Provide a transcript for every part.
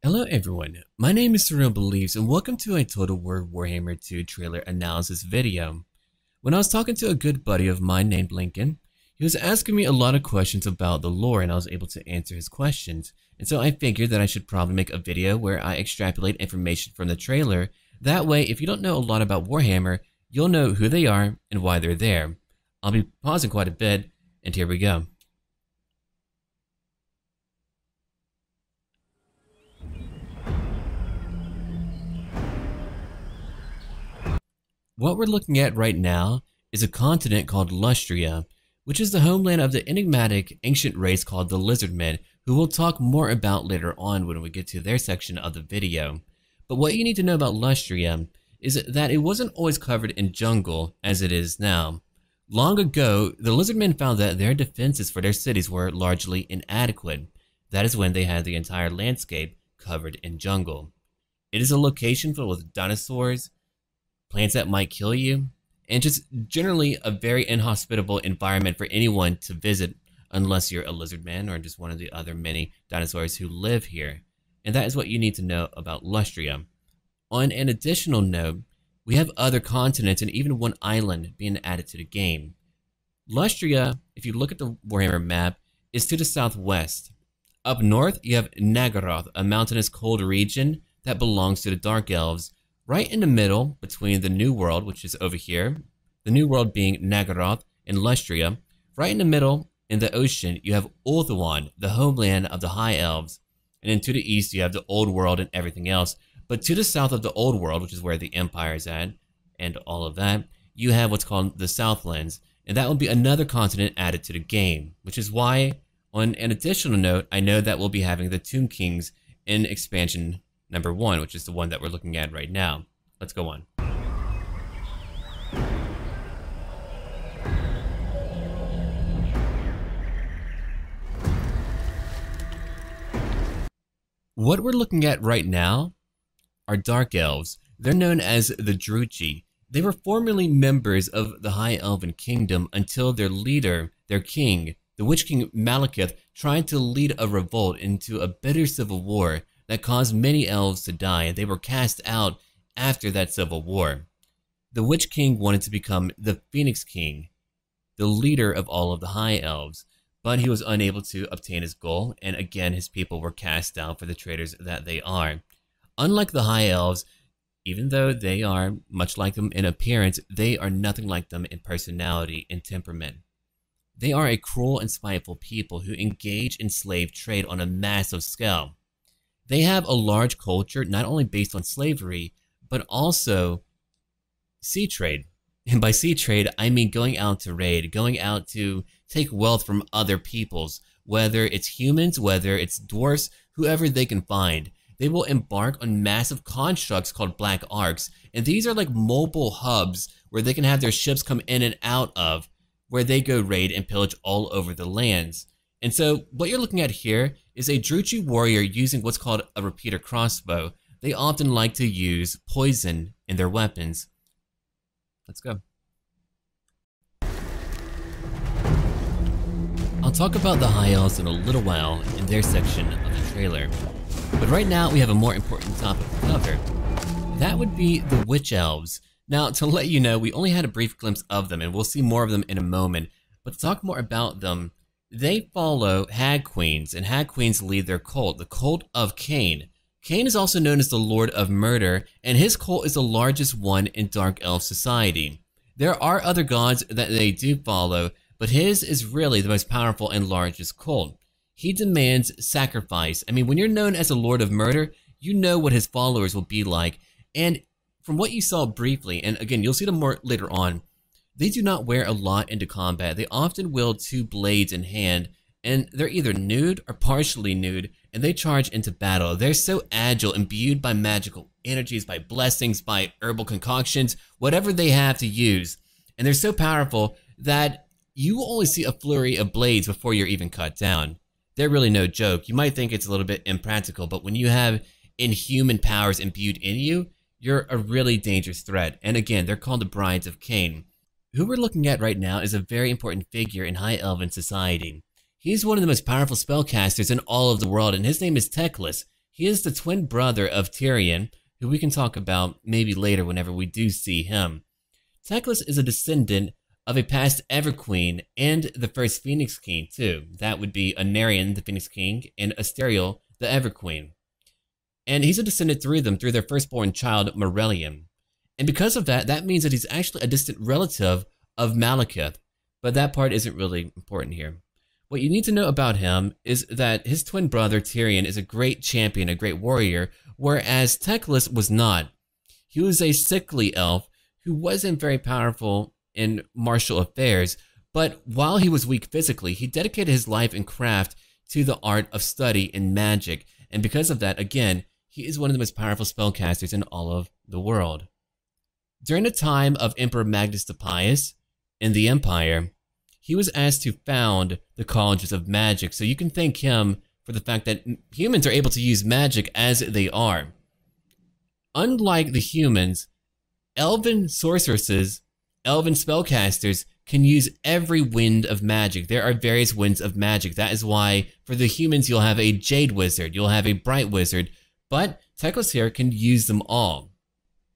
Hello everyone, my name is SurrealBeliefs and welcome to a Total War Warhammer 2 trailer analysis video. When I was talking to a good buddy of mine named Lincoln, he was asking me a lot of questions about the lore and I was able to answer his questions. And so I figured that I should probably make a video where I extrapolate information from the trailer. That way, if you don't know a lot about Warhammer, you'll know who they are and why they're there. I'll be pausing quite a bit, and here we go. What we're looking at right now is a continent called Lustria, which is the homeland of the enigmatic ancient race called the Lizardmen, who we'll talk more about later on when we get to their section of the video. But what you need to know about Lustria is that it wasn't always covered in jungle as it is now. Long ago, the Lizardmen found that their defenses for their cities were largely inadequate. That is when they had the entire landscape covered in jungle. It is a location filled with dinosaurs, plants that might kill you, and just generally a very inhospitable environment for anyone to visit unless you're a lizard man or just one of the other many dinosaurs who live here. And that is what you need to know about Lustria. On an additional note, we have other continents and even one island being added to the game. Lustria, if you look at the Warhammer map, is to the southwest. Up north, you have Nagaroth, a mountainous cold region that belongs to the Dark Elves. Right in the middle, between the New World, which is over here, the New World being Nagaroth and Lustria, right in the middle, in the ocean, you have Ulthuan, the homeland of the High Elves. And then to the east, you have the Old World and everything else. But to the south of the Old World, which is where the Empire is at, and all of that, you have what's called the Southlands. And that will be another continent added to the game, which is why, on an additional note, I know that we'll be having the Tomb Kings in expansion number 1, which is the one that we're looking at right now. Let's go on. What we're looking at right now are Dark Elves. They're known as the Druchi. They were formerly members of the High Elven Kingdom until their leader, their king, the Witch King Malekith, tried to lead a revolt into a bitter civil war that caused many elves to die, and they were cast out after that civil war. The Witch King wanted to become the Phoenix King, the leader of all of the High Elves, but he was unable to obtain his goal, and again his people were cast out for the traitors that they are. Unlike the High Elves, even though they are much like them in appearance, they are nothing like them in personality and temperament. They are a cruel and spiteful people who engage in slave trade on a massive scale. They have a large culture, not only based on slavery, but also sea trade. And by sea trade, I mean going out to raid, going out to take wealth from other peoples, whether it's humans, whether it's dwarfs, whoever they can find. They will embark on massive constructs called Black Arcs, and these are like mobile hubs where they can have their ships come in and out of, where they go raid and pillage all over the lands. And so what you're looking at here is a Druchi warrior using what's called a repeater crossbow. They often like to use poison in their weapons. Let's go. I'll talk about the High Elves in a little while in their section of the trailer. But right now we have a more important topic to cover. That would be the Witch Elves. Now, to let you know, we only had a brief glimpse of them, and we'll see more of them in a moment. But to talk more about them, they follow Hag Queens, and Hag Queens lead their cult, the Cult of Cain. Cain is also known as the Lord of Murder, and his cult is the largest one in Dark Elf society. There are other gods that they do follow, but his is really the most powerful and largest cult. He demands sacrifice. I mean, when you're known as a Lord of Murder, you know what his followers will be like. And from what you saw briefly, and again, you'll see them more later on, they do not wear a lot into combat. They often wield 2 blades in hand, and they're either nude or partially nude, and they charge into battle. They're so agile, imbued by magical energies, by blessings, by herbal concoctions, whatever they have to use. And they're so powerful that you will only see a flurry of blades before you're even cut down. They're really no joke. You might think it's a little bit impractical, but when you have inhuman powers imbued in you, you're a really dangerous threat. And again, they're called the Brides of Cain. Who we're looking at right now is a very important figure in High Elven society. He's one of the most powerful spellcasters in all of the world, and his name is Teclis. He is the twin brother of Tyrion, who we can talk about maybe later whenever we do see him. Teclis is a descendant of a past Everqueen and the first Phoenix King too. That would be Anarion, the Phoenix King, and Asteriel, the Everqueen. And he's a descendant through them, through their firstborn child, Morelion. And because of that, that means that he's actually a distant relative of Malekith. But that part isn't really important here. What you need to know about him is that his twin brother, Tyrion, is a great champion, a great warrior, whereas Teclis was not. He was a sickly elf who wasn't very powerful in martial affairs, but while he was weak physically, he dedicated his life and craft to the art of study and magic. And because of that, again, he is one of the most powerful spellcasters in all of the world. During the time of Emperor Magnus the Pious in the Empire, he was asked to found the colleges of magic. So you can thank him for the fact that humans are able to use magic as they are. Unlike the humans, elven sorceresses, elven spellcasters can use every wind of magic. There are various winds of magic. That is why for the humans you'll have a jade wizard, you'll have a bright wizard, but Teclis here can use them all.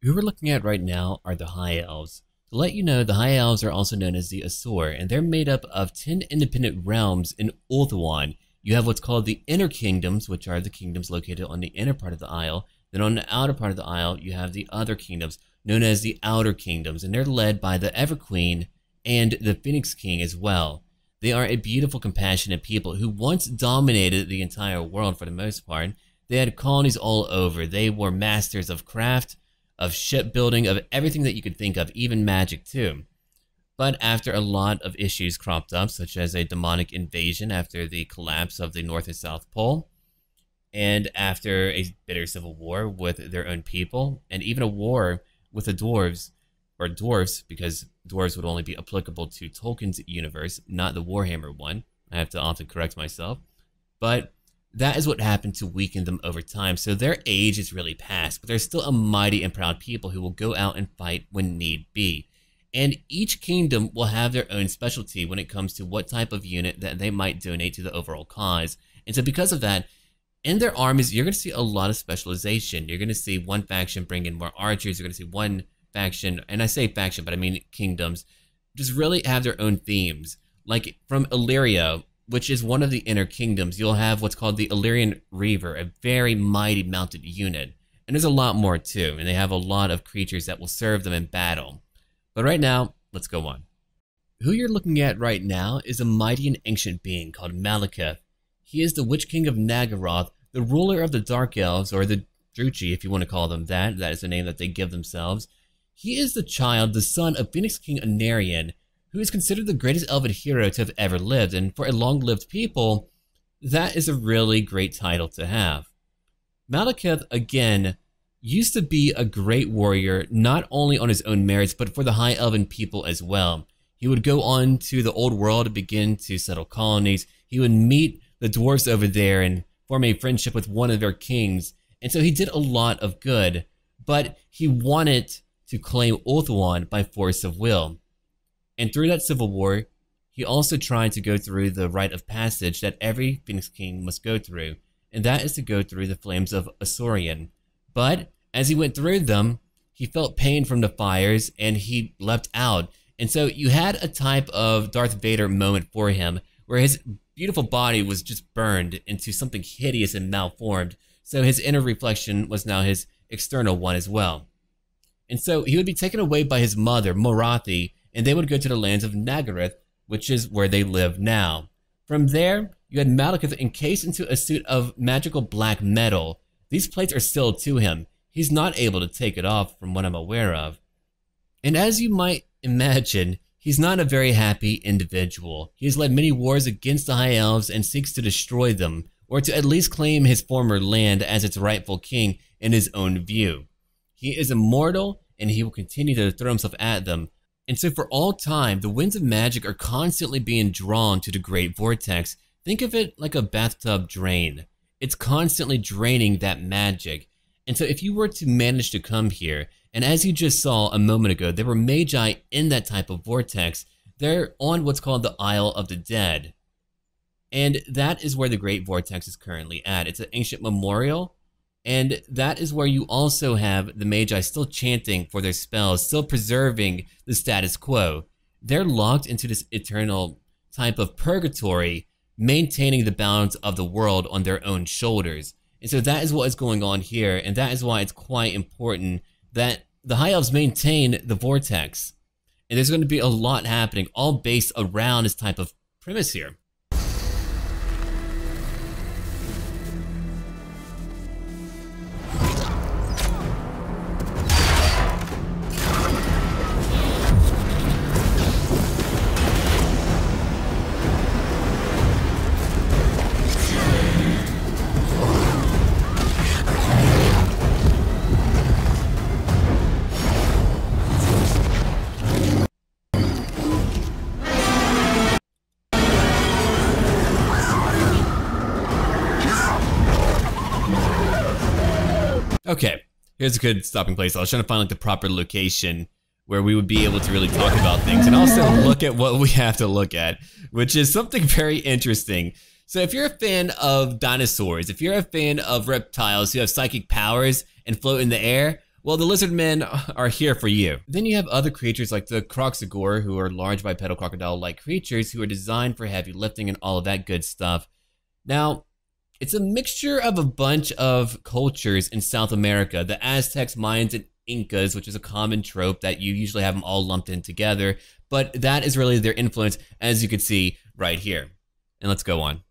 Who we're looking at right now are the High Elves. To let you know, the High Elves are also known as the Asur, and they're made up of 10 independent realms in Ulthuan. You have what's called the Inner Kingdoms, which are the kingdoms located on the inner part of the Isle. Then on the outer part of the Isle, you have the other kingdoms, known as the Outer Kingdoms, and they're led by the Everqueen and the Phoenix King as well. They are a beautiful, compassionate people who once dominated the entire world for the most part. They had colonies all over. They were masters of craft, of shipbuilding, of everything that you could think of, even magic too. But after a lot of issues cropped up, such as a demonic invasion after the collapse of the North and South Pole, and after a bitter civil war with their own people, and even a war with the dwarves, or dwarfs, because dwarves would only be applicable to Tolkien's universe, not the Warhammer one. I have to often correct myself. But that is what happened to weaken them over time, so their age is really past, but they're still a mighty and proud people who will go out and fight when need be. And each kingdom will have their own specialty when it comes to what type of unit that they might donate to the overall cause. And so because of that, in their armies, you're going to see a lot of specialization. You're going to see one faction bring in more archers, you're going to see one faction, and I say faction, but I mean kingdoms, just really have their own themes. Like from Illyria, which is one of the inner kingdoms, you'll have what's called the Illyrian Reaver, a very mighty mounted unit. And there's a lot more too, and they have a lot of creatures that will serve them in battle. But right now, let's go on. Who you're looking at right now is a mighty and ancient being called Malekith. He is the Witch King of Nagaroth, the ruler of the Dark Elves, or the Druchi if you want to call them that. That is the name that they give themselves. He is the child, the son of Phoenix King Anarion, who is considered the greatest elven hero to have ever lived, and for a long-lived people, that is a really great title to have. Malekith, again, used to be a great warrior, not only on his own merits, but for the High Elven people as well. He would go on to the Old World to begin to settle colonies. He would meet the dwarves over there and form a friendship with one of their kings, and so he did a lot of good, but he wanted to claim Ulthuan by force of will. And through that civil war, he also tried to go through the rite of passage that every Phoenix King must go through, and that is to go through the flames of Asuryan. But as he went through them, he felt pain from the fires and he leapt out. And so you had a type of Darth Vader moment for him where his beautiful body was just burned into something hideous and malformed. So his inner reflection was now his external one as well. And so he would be taken away by his mother, Morathi, and they would go to the lands of Nagaroth, which is where they live now. From there, you had Malekith encased into a suit of magical black metal. These plates are still to him. He's not able to take it off from what I'm aware of. And as you might imagine, he's not a very happy individual. He has led many wars against the High Elves and seeks to destroy them, or to at least claim his former land as its rightful king in his own view. He is immortal, and he will continue to throw himself at them. And so for all time, the winds of magic are constantly being drawn to the Great Vortex. Think of it like a bathtub drain. It's constantly draining that magic. And so if you were to manage to come here, and as you just saw a moment ago, there were magi in that type of vortex. They're on what's called the Isle of the Dead. And that is where the Great Vortex is currently at. It's an ancient memorial And that is where you also have the Magi still chanting for their spells, still preserving the status quo. They're locked into this eternal type of purgatory, maintaining the balance of the world on their own shoulders. And so that is what is going on here, and that is why it's quite important that the High Elves maintain the Vortex. And there's going to be a lot happening, all based around this type of premise here. Okay, here's a good stopping place. I was trying to find like the proper location where we would be able to really talk about things and also look at what we have to look at, which is something very interesting. So if you're a fan of dinosaurs, if you're a fan of reptiles who have psychic powers and float in the air, well, the lizard men are here for you. Then you have other creatures like the Croxagore, who are large bipedal crocodile-like creatures who are designed for heavy lifting and all of that good stuff. Now, it's a mixture of a bunch of cultures in South America, the Aztecs, Mayans, and Incas, which is a common trope that you usually have them all lumped in together, but that is really their influence, as you can see right here. And let's go on.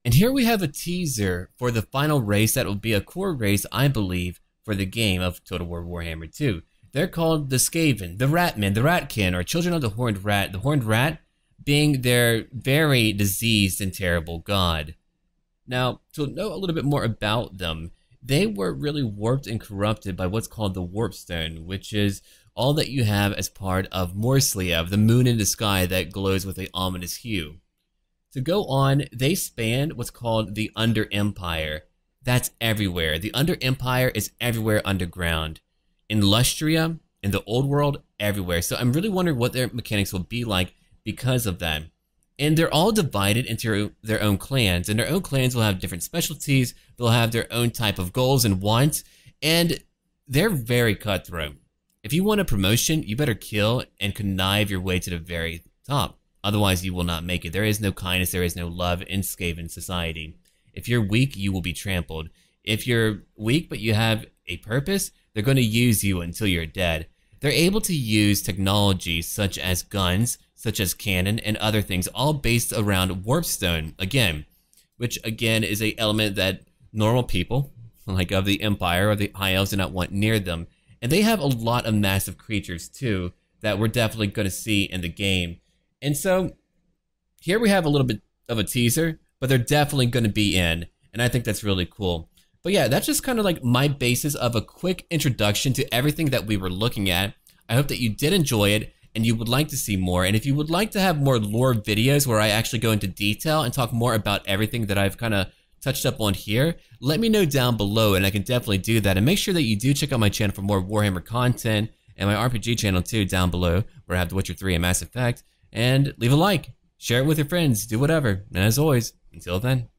And here we have a teaser for the final race that will be a core race, I believe, for the game of Total War Warhammer 2. They're called the Skaven, the Ratmen, the Ratkin, or Children of the Horned Rat. The Horned Rat being their very diseased and terrible god. Now, to know a little bit more about them, they were really warped and corrupted by what's called the Warpstone, which is all that you have as part of Morsliev, the moon in the sky that glows with an ominous hue. To go on, they span what's called the Under Empire. That's everywhere. The Under Empire is everywhere underground. In Lustria, in the Old World, everywhere. So I'm really wondering what their mechanics will be like because of that. And they're all divided into their own clans, and their own clans will have different specialties. They'll have their own type of goals and wants, and they're very cutthroat. If you want a promotion, you better kill and connive your way to the very top. Otherwise, you will not make it. There is no kindness, there is no love in Skaven society. If you're weak, you will be trampled. If you're weak but you have a purpose, they're going to use you until you're dead. They're able to use technology such as guns, such as cannon, and other things, all based around Warpstone, again, which again is an element that normal people, like of the Empire or the High Elves, do not want near them. And they have a lot of massive creatures too that we're definitely going to see in the game. And so, here we have a little bit of a teaser, but they're definitely going to be in, and I think that's really cool. But yeah, that's just kind of like my basis of a quick introduction to everything that we were looking at. I hope that you did enjoy it, and you would like to see more. And if you would like to have more lore videos where I actually go into detail and talk more about everything that I've kind of touched up on here, let me know down below, and I can definitely do that. And make sure that you do check out my channel for more Warhammer content, and my RPG channel too down below, where I have The Witcher 3 and Mass Effect. And leave a like, share it with your friends, do whatever. And as always, until then.